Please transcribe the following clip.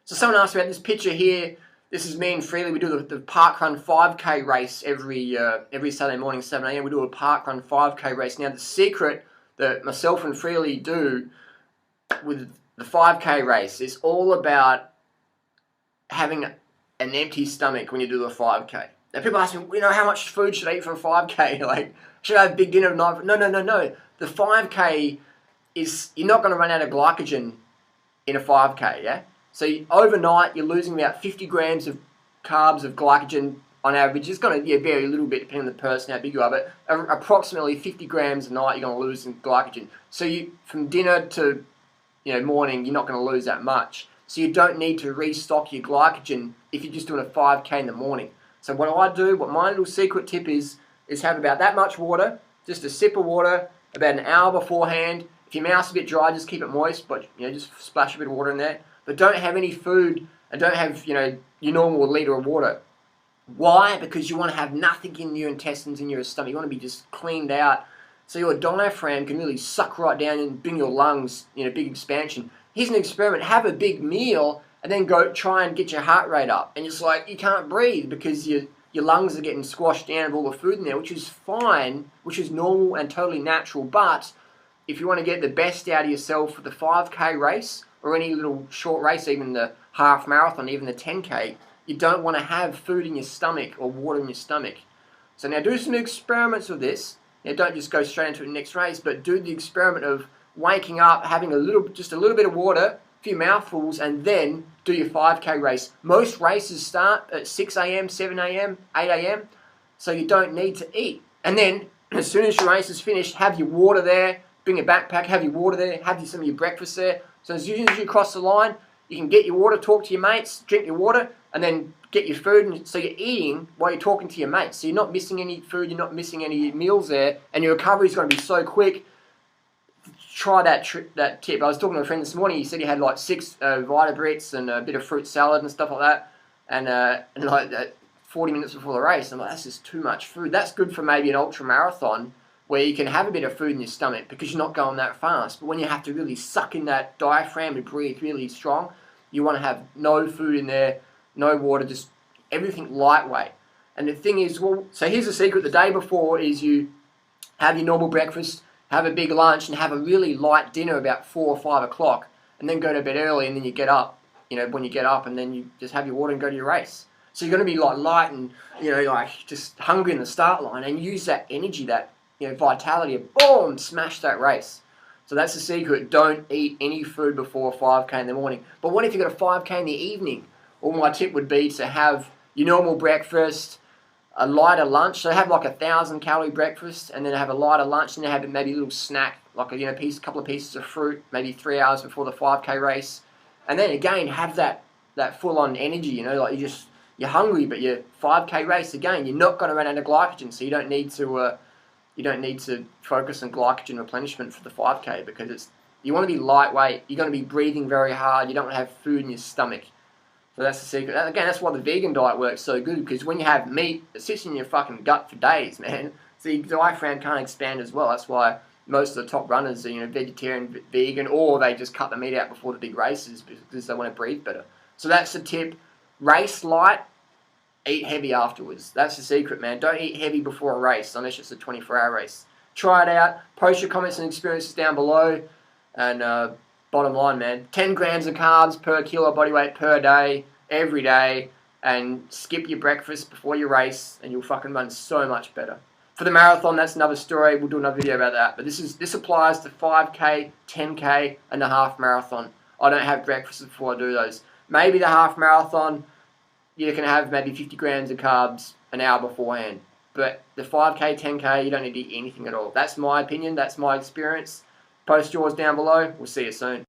So someone asked me about this picture here. This is me and Freely. We do the park run 5K race every Saturday morning, 7 a.m. We do a park run 5K race. Now the secret that myself and Freely do with the 5K race is all about having an empty stomach when you do the 5K. Now people ask me, how much food should I eat for a 5K? Like, should I have a big dinner tonight? No. The 5K is, you're not going to run out of glycogen in a 5K, yeah? So overnight, you're losing about 50 grams of carbs of glycogen on average. It's going to vary a little bit depending on the person, how big you are, but approximately 50 grams a night you're going to lose in glycogen. So from dinner to morning, you're not going to lose that much. So you don't need to restock your glycogen if you're just doing a 5K in the morning. So what my little secret tip is have about that much water, just a sip of water, about an hour beforehand. If your mouth's a bit dry, just keep it moist, but just splash a bit of water in there. But don't have any food and don't have your normal liter of water. Why? Because you want to have nothing in your intestines, in your stomach. You want to be just cleaned out, so your diaphragm can really suck right down and bring your lungs big expansion. Here's an experiment: have a big meal and then go try and get your heart rate up, and it's like you can't breathe because your lungs are getting squashed down with all the food in there, which is fine, which is normal and totally natural. But if you want to get the best out of yourself for the 5K race or any little short race, even the half marathon, even the 10K, you don't want to have food in your stomach or water in your stomach. So now do some experiments with this. Don't just go straight into the next race, but do the experiment of waking up, having just a little bit of water, a few mouthfuls, and then do your 5K race. Most races start at 6 a.m., 7 a.m., 8 a.m., so you don't need to eat. And then, as soon as your race is finished, have your water there, bring your backpack, have your water there, have some of your breakfast there. So as soon as you cross the line, you can get your water, talk to your mates, drink your water, and then get your food. And so you're eating while you're talking to your mates. So you're not missing any food, you're not missing any meals there, and your recovery is going to be so quick. Try that tip. I was talking to a friend this morning. He said he had like 6 Vita Brits and a bit of fruit salad and stuff like that, and like 40 minutes before the race. I'm like, that's just too much food. That's good for maybe an ultra marathon where you can have a bit of food in your stomach because you're not going that fast. But when you have to really suck in that diaphragm to breathe really strong, you want to have no food in there, no water, just everything lightweight. And the thing is, so here's the secret: the day before is you have your normal breakfast, have a big lunch, and have a really light dinner about 4 or 5 o'clock, and then go to bed early, and then you get up, when you get up, and then you just have your water and go to your race. So you're going to be like light and, like just hungry in the start line, and use that energy, that, vitality of boom, smash that race. So that's the secret. Don't eat any food before 5K in the morning. But what if you've got a 5K in the evening? Well, my tip would be to have your normal breakfast, a lighter lunch. So have like 1,000 calorie breakfast, and then have a lighter lunch, and then have maybe a little snack, like a couple of pieces of fruit, maybe 3 hours before the 5K race. And then again, have that full on energy, like you're hungry, but your 5K race, again, you're not going to run out of glycogen, so you don't need to focus on glycogen replenishment for the 5K, because you want to be lightweight, you're going to be breathing very hard, you don't want to have food in your stomach. So that's the secret. Again, that's why the vegan diet works so good, because when you have meat, it sits in your fucking gut for days, man. So your diaphragm can't expand as well. That's why most of the top runners are vegetarian, vegan, or they just cut the meat out before the big races because they want to breathe better. So that's the tip. Race light, eat heavy afterwards. That's the secret, man. Don't eat heavy before a race unless it's a 24-hour race. Try it out. Post your comments and experiences down below. And bottom line, man, 10 grams of carbs per kilo body weight per day, every day, and skip your breakfast before your race, and you'll fucking run so much better. For the marathon, that's another story. We'll do another video about that. But this applies to 5K, 10K, and the half marathon. I don't have breakfast before I do those. Maybe the half marathon, you can have maybe 50 grams of carbs an hour beforehand. But the 5K, 10K, you don't need to eat anything at all. That's my opinion. That's my experience. Post yours down below. We'll see you soon.